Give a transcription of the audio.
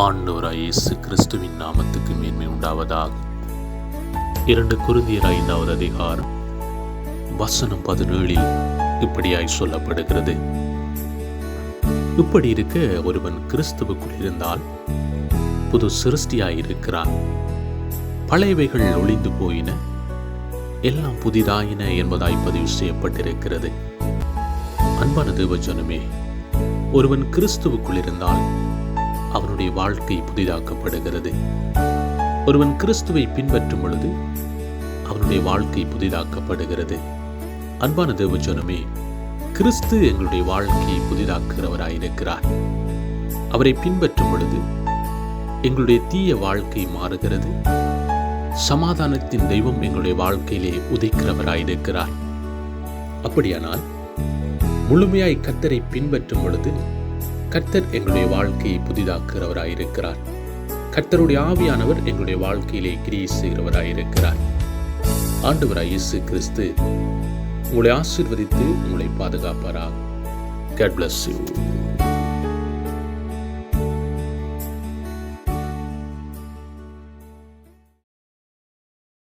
ஆண்டவராய் இயேசு கிறிஸ்துவின் நாமத்துக்கு மேன்மை உண்டாவதாக. 2 கொரிந்தியர் 5வது அதிகாரம் வசனம் 17 இப்படியாய் சொல்லப்படுகிறது. இப்படி இருக்க ஒருவன் கிறிஸ்துவுக்குள் இருந்தால் புது சிருஷ்டியாயிருக்கிறான். பழையவைகள் ஒளிந்து போயின, எல்லாம் புதிதாயின என்பதாய் பதிவு செய்யப்பட்டிருக்கிறது. அன்பான தேவஜனமே, ஒருவன் கிறிஸ்துவுக்குள் இருந்தால் அவனுடைய வாழ்க்கை புதிதாக்கப்படுகிறது. ஒருவன் கிறிஸ்துவை பின்பற்றும் பொழுது அவனுடைய வாழ்க்கை புதிதாக்கப்படுகிறது. அன்பான தேவஜனமே, கிறிஸ்து எங்களுடைய வாழ்க்கையை புதிதாக்குகிறவராயிருக்கிறார். அவரை பின்பற்றும் பொழுது எங்களுடைய தீய வாழ்க்கை மாறுகிறது. சமாதானத்தின் தெய்வம் எங்களுடைய வாழ்க்கையிலே உதிக்கிறவராயிருக்கிறார். அப்படியானால் முழுமையாய் கர்த்தரை பின்பற்றும் பொழுது கர்த்தர் எங்களுடைய வாழ்க்கையை புதிதாக்குகிறவராயிருக்கிறார். கர்த்தருடைய ஆவியானவர் எங்களுடைய வாழ்க்கையிலே கிரியை செய்கிறவராயிருக்கிறார். ஆண்டவராய் இயேசு கிறிஸ்து உங்களை ஆசீர்வதித்து உங்களை பாதுகாப்பாராக. God bless you.